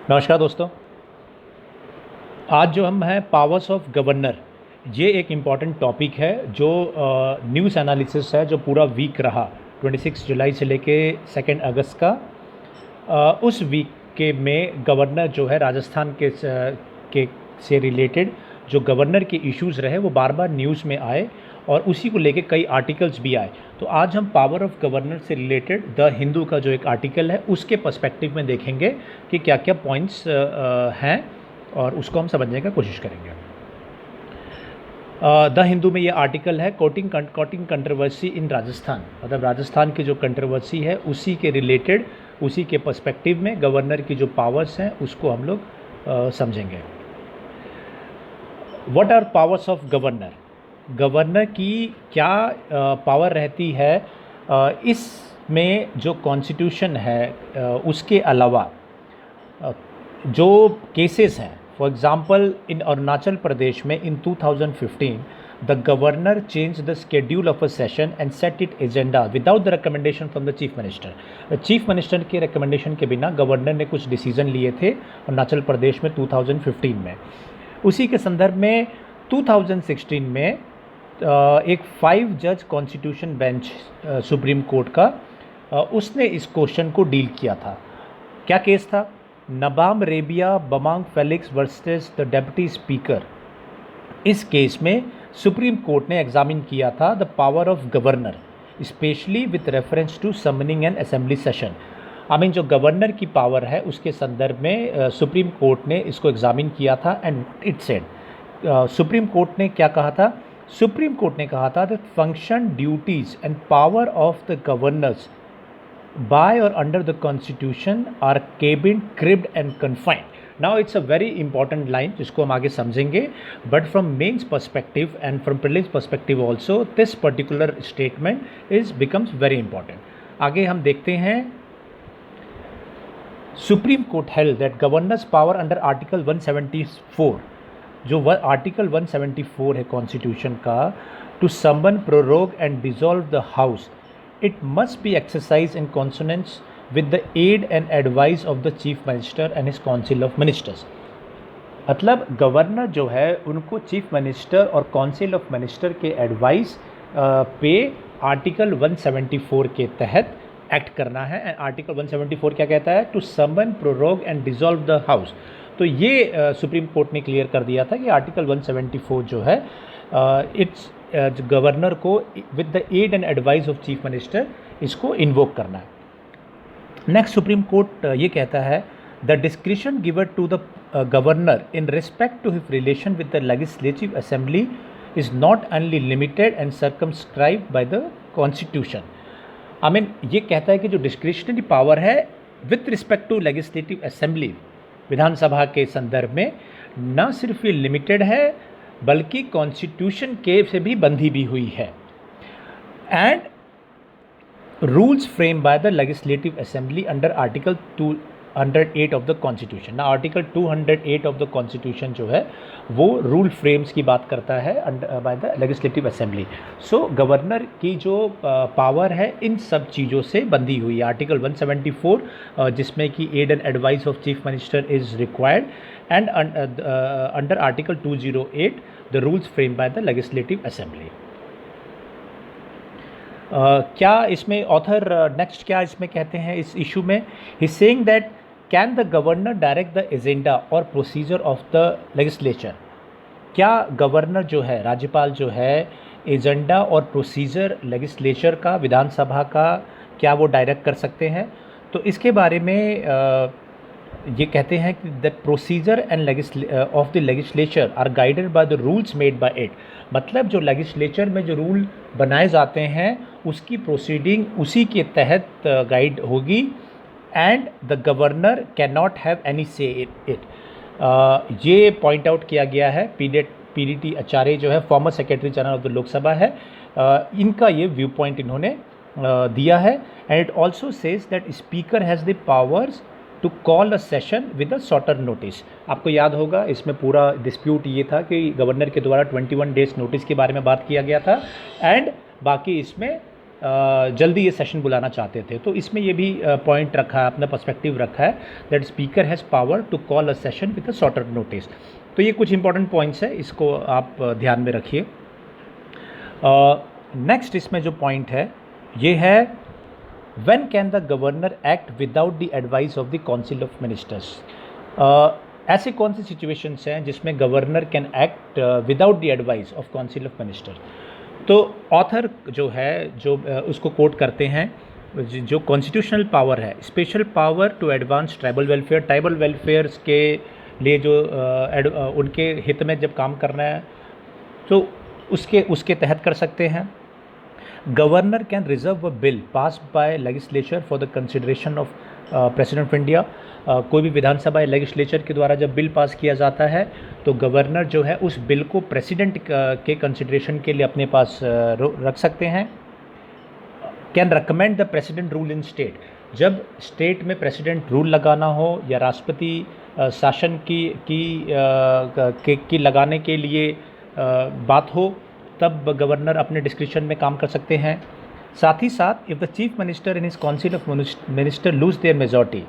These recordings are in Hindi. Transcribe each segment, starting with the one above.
नमस्कार दोस्तों। आज जो हम हैं पावर्स ऑफ गवर्नर, ये एक इम्पॉर्टेंट टॉपिक है जो न्यूज़ एनालिसिस है जो पूरा वीक रहा 26 जुलाई से लेके 2 अगस्त का। उस वीक के में गवर्नर जो है राजस्थान के से रिलेटेड जो गवर्नर के इश्यूज़ रहे वो बार बार न्यूज़ में आए और उसी को लेके कई आर्टिकल्स भी आए। तो आज हम पावर ऑफ गवर्नर से रिलेटेड द हिंदू का जो एक आर्टिकल है उसके पर्सपेक्टिव में देखेंगे कि क्या क्या पॉइंट्स हैं और उसको हम समझने का कोशिश करेंगे। द हिंदू में ये आर्टिकल है कोटिंग कंट्रोवर्सी इन राजस्थान, मतलब राजस्थान की जो कंट्रोवर्सी है उसी के रिलेटेड, उसी के पर्सपेक्टिव में गवर्नर की जो पावर्स हैं उसको हम लोग समझेंगे। What are powers of governor? Governor की क्या पावर रहती है? इसमें जो कॉन्स्टिट्यूशन है उसके अलावा जो केसेस हैं, for example in Arunachal Pradesh में इन 2015 the governor change the schedule of a session and set it agenda without the recommendation from the chief minister. Chief minister के रिकमेंडेशन के बिना गवर्नर ने कुछ डिसीजन लिए थे अरुणाचल प्रदेश में 2015 में। उसी के संदर्भ में 2016 में एक 5 जज कॉन्स्टिट्यूशन बेंच सुप्रीम कोर्ट का उसने इस क्वेश्चन को डील किया था। क्या केस था? Nabam Rebia Bamang Felix versus the deputy speaker. इस केस में सुप्रीम कोर्ट ने एग्जामिन किया था the power of governor, specially with reference to summoning an assembly session. जो गवर्नर की पावर है उसके संदर्भ में सुप्रीम कोर्ट ने इसको एग्जामिन किया था and it said, supreme court ने क्या कहा था? सुप्रीम कोर्ट ने कहा था that function, duties and power of the governors by or under the constitution are cabined, cribbed and confined. Now it's a very important line जिसको हम आगे समझेंगे, but from mains perspective and from prelims perspective also this particular statement is becomes very important. आगे हम देखते हैं। Supreme Court held that governor's power under Article 174, जो आर्टिकल 174 है कॉन्स्टिट्यूशन का, to summon, prorogue and dissolve the house, it must be exercised in consonance with the aid and advice of the chief minister and his council of ministers। मतलब गवर्नर जो है उनको चीफ मिनिस्टर और काउंसिल ऑफ मिनिस्टर के एडवाइस पे आर्टिकल 174 के तहत एक्ट करना है। एंड आर्टिकल 174 क्या कहता है? To summon, prorogue and dissolve the house. तो ये सुप्रीम कोर्ट ने क्लियर कर दिया था कि आर्टिकल 174 जो है इट्स गवर्नर को with the aid and advice of chief minister इसको इन्वोक करना है। नेक्स्ट सुप्रीम कोर्ट ये कहता है the discretion given to the governor in respect to his relation with the legislative assembly is not only limited and circumscribed by the constitution. ये कहता है कि जो डिस्क्रिशनरी पावर है with respect to legislative assembly, विधानसभा के संदर्भ में, न सिर्फ ये लिमिटेड है बल्कि कॉन्स्टिट्यूशन के से भी बंधी भी हुई है। And rules frame by the legislative assembly under article 208 of the constitution. ना आर्टिकल 208 ऑफ द कॉन्स्टिट्यूशन जो है वो रूल फ्रेम्स की बात करता है bye the legislative assembly. So governor की जो पावर है इन सब चीज़ों से बंधी हुई है। आर्टिकल 174 जिसमें कि aid and advice of chief minister is required, and under article 208 the rules frame by the legislative assembly. क्या इसमें ऑथर नेक्स्ट क्या इसमें कहते हैं इस इशू में? He saying that can the governor direct the agenda और प्रोसीजर ऑफ द लेजिस्लेचर। क्या गवर्नर जो है, राज्यपाल जो है, एजेंडा और प्रोसीजर लेजिस्लेचर का, विधानसभा का, क्या वो डायरेक्ट कर सकते हैं? तो इसके बारे में ये कहते हैं कि the procedure and of the legislature are guided by the rules made by it. मतलब जो लेजिस्लेचर में जो रूल बनाए जाते हैं उसकी प्रोसीडिंग उसी के तहत गाइड होगी। And the governor can not have any say it. ये पॉइंट आउट किया गया है। पीडीटी आचार्य जो है, former secretary general of the Lok Sabha है, इनका ये व्यू पॉइंट इन्होंने दिया है। And it also says that speaker has the powers to call a session with a shorter notice. आपको याद होगा इसमें पूरा डिस्प्यूट ये था कि गवर्नर के द्वारा 21 डेज नोटिस के बारे में बात किया गया था, एंड बाकी इसमें जल्दी ये सेशन बुलाना चाहते थे। तो इसमें ये भी पॉइंट रखा है, अपना पर्सपेक्टिव रखा है that speaker has power to call a session with a shorter notice. तो ये कुछ इंपॉर्टेंट पॉइंट्स है, इसको आप ध्यान में रखिए। नेक्स्ट इसमें जो पॉइंट है ये है when can the governor act without the advice of the council of ministers. ऐसे कौन सी सिचुएशंस हैं जिसमें governor can act without the advice of council of ministers. तो ऑथर जो है जो उसको कोट करते हैं, जो कॉन्स्टिट्यूशनल पावर है, special power to advance tribal welfares के लिए जो उनके हित में जब काम करना है तो उसके तहत कर सकते हैं। Governor can reserve a bill pass by legislature for the consideration of president of India. कोई भी विधानसभा या लेजिस्लेचर के द्वारा जब बिल पास किया जाता है तो गवर्नर जो है उस बिल को प्रेसिडेंट के कंसिडरेशन के लिए अपने पास रख सकते हैं। Can recommend the president rule in state. जब स्टेट में प्रेसिडेंट रूल लगाना हो या राष्ट्रपति शासन की लगाने के लिए बात हो तब गवर्नर अपने डिस्क्रिप्शन में काम कर सकते हैं। साथ ही साथ if the chief minister in his council of minister lose their majority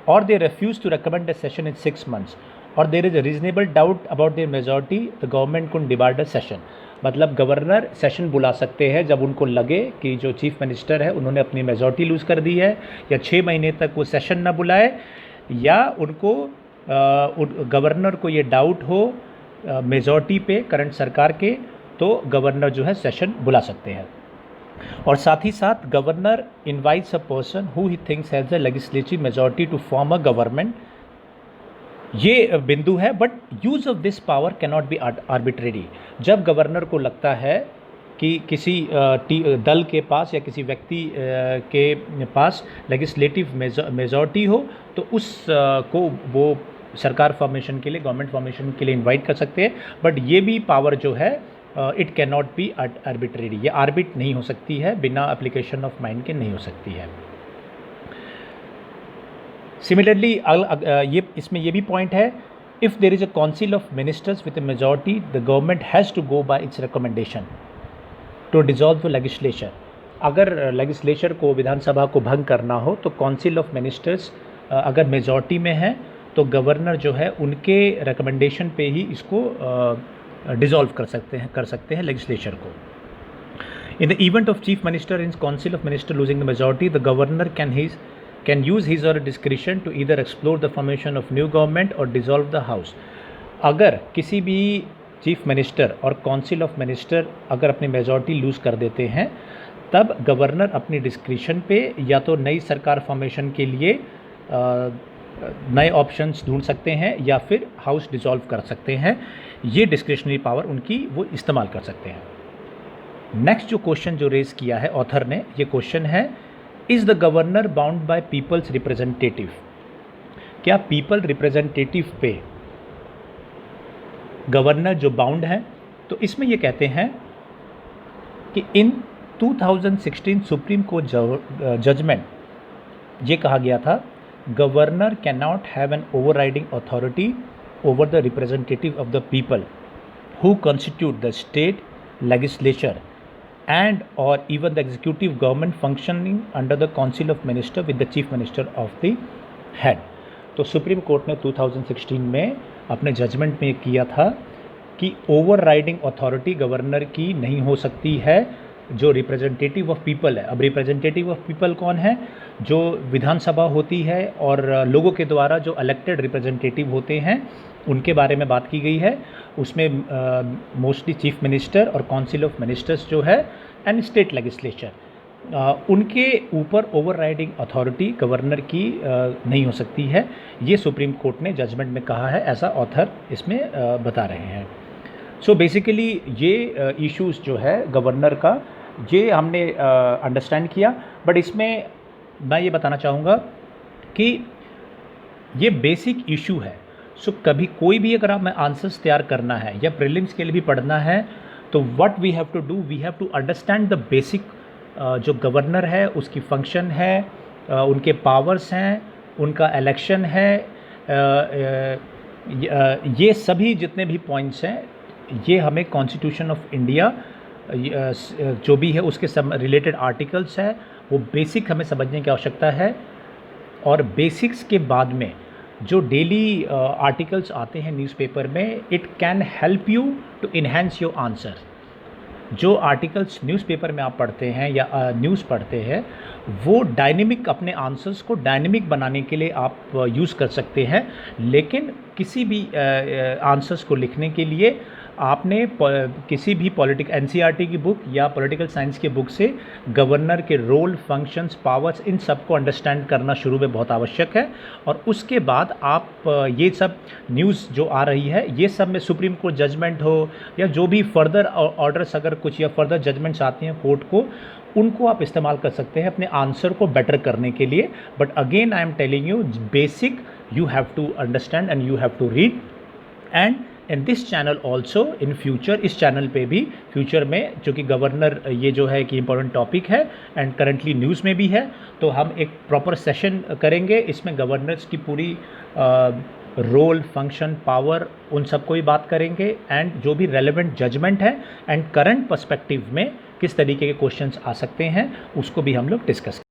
और they refuse to recommend a session in 6 months और there is a reasonable doubt about their majority the government could demand a session. मतलब गवर्नर सेशन बुला सकते हैं जब उनको लगे कि जो चीफ मिनिस्टर है उन्होंने अपनी मेजॉरिटी लूज़ कर दी है, या 6 महीने तक वो सेशन ना बुलाए, या उनको गवर्नर को ये डाउट हो मेजॉरिटी पे करंट सरकार के, तो गवर्नर जो है सेशन बुला सकते हैं। और साथ ही साथ governor invites a person who he thinks has the legislative majority to form a government. ये बिंदु है, but use of this power can not be arbitrary. जब गवर्नर को लगता है कि किसी दल के पास या किसी व्यक्ति के पास लेजिस्लेटिव मेजॉरिटी हो तो उस को वो सरकार फॉर्मेशन के लिए, गवर्नमेंट फॉर्मेशन के लिए इनवाइट कर सकते हैं। बट ये भी पावर जो है it can not be arbitrary, ये आर्बिट नहीं हो सकती है, बिना एप्लीकेशन ऑफ माइंड के नहीं हो सकती है। सिमिलरली ये इसमें ये भी पॉइंट है, if there is a council of ministers with a majority the government has to go by its recommendation to dissolve the legislature. अगर लेजिस्लेचर को, विधानसभा को भंग करना हो तो काउंसिल ऑफ मिनिस्टर्स अगर मेजॉरिटी में है तो गवर्नर जो है उनके रिकमेंडेशन पे ही इसको डिसॉल्व कर सकते हैं लेजिस्लेचर को। In the event of chief minister in council of minister losing the majority the governor can use his और discretion to either explore the formation of new government और डिसॉल्व द हाउस। अगर किसी भी चीफ मिनिस्टर और काउंसिल ऑफ मिनिस्टर अगर अपनी मेजॉरिटी लूज़ कर देते हैं तब गवर्नर अपनी डिस्क्रिशन पे या तो नई सरकार फॉर्मेशन के लिए नए ऑप्शंस ढूंढ सकते हैं या फिर हाउस डिसॉल्व कर सकते हैं। ये डिस्क्रिशनरी पावर उनकी वो इस्तेमाल कर सकते हैं। नेक्स्ट जो क्वेश्चन जो रेज़ किया है ऑथर ने, ये क्वेश्चन है, is the governor bound by peoples representative. क्या पीपल रिप्रेजेंटेटिव पे गवर्नर जो बाउंड है? तो इसमें ये कहते हैं कि इन 2016 सुप्रीम कोर्ट जजमेंट ये कहा गया था, governor can not have an overriding authority over the representative of the people who constitute the state legislature and or even the executive government functioning under the council of minister with the chief minister of the head। तो सुप्रीम कोर्ट ने 2016 में अपने जजमेंट में किया था कि ओवरराइडिंग अथॉरिटी गवर्नर की नहीं हो सकती है जो रिप्रेजेंटेटिव ऑफ पीपल है। अब रिप्रेजेंटेटिव ऑफ पीपल कौन है? जो विधानसभा होती है और लोगों के द्वारा जो इलेक्टेड रिप्रेजेंटेटिव होते हैं उनके बारे में बात की गई है। उसमें मोस्टली चीफ मिनिस्टर और काउंसिल ऑफ मिनिस्टर्स जो है एंड स्टेट लेजिस्लेचर, उनके ऊपर ओवरराइडिंग अथॉरिटी गवर्नर की नहीं हो सकती है। ये सुप्रीम कोर्ट ने जजमेंट में कहा है, ऐसा ऑथर इसमें बता रहे हैं। सो बेसिकली ये इश्यूज़ जो है गवर्नर का, ये हमने अंडरस्टैंड किया। बट इसमें मैं ये बताना चाहूँगा कि ये बेसिक इशू है। सो कभी कोई भी अगर हमें आंसर्स तैयार करना है या प्रीलिम्स के लिए भी पढ़ना है तो what we have to do, we have to understand the basic जो गवर्नर है उसकी फंक्शन है, उनके पावर्स हैं, उनका इलेक्शन है, ये सभी जितने भी पॉइंट्स हैं ये हमें कॉन्स्टिट्यूशन ऑफ इंडिया जो भी है उसके सब रिलेटेड आर्टिकल्स है वो बेसिक हमें समझने की आवश्यकता है। और बेसिक्स के बाद में जो डेली आर्टिकल्स आते हैं न्यूज़पेपर में, it can help you to enhance your answer. जो आर्टिकल्स न्यूज़पेपर में आप पढ़ते हैं या न्यूज़ पढ़ते हैं, वो डायनेमिक अपने आंसर्स को डायनेमिक बनाने के लिए आप यूज़ कर सकते हैं। लेकिन किसी भी आंसर्स को लिखने के लिए आपने किसी भी एनसीईआरटी की बुक या पॉलिटिकल साइंस की बुक से गवर्नर के रोल, फंक्शंस, पावर्स, इन सब को अंडरस्टैंड करना शुरू में बहुत आवश्यक है। और उसके बाद आप ये सब न्यूज़ जो आ रही है, ये सब में सुप्रीम कोर्ट जजमेंट हो या जो भी फर्दर ऑर्डर्स अगर कुछ या फर्दर जजमेंट्स आती हैं कोर्ट को, उनको आप इस्तेमाल कर सकते हैं अपने आंसर को बेटर करने के लिए। But again I am telling you, basic you have to understand and you have to read. And in this channel also in future, इस चैनल पे भी फ्यूचर में, चूँकि गवर्नर ये जो है कि इम्पोर्टेंट टॉपिक है एंड करंटली न्यूज़ में भी है, तो हम एक प्रॉपर सेशन करेंगे। इसमें गवर्नर्स की पूरी रोल, फंक्शन, पावर, उन सबको भी बात करेंगे एंड जो भी रेलेवेंट जजमेंट है एंड करंट पर्सपेक्टिव में किस तरीके के क्वेश्चंस आ सकते हैं उसको भी हम लोग डिस्कस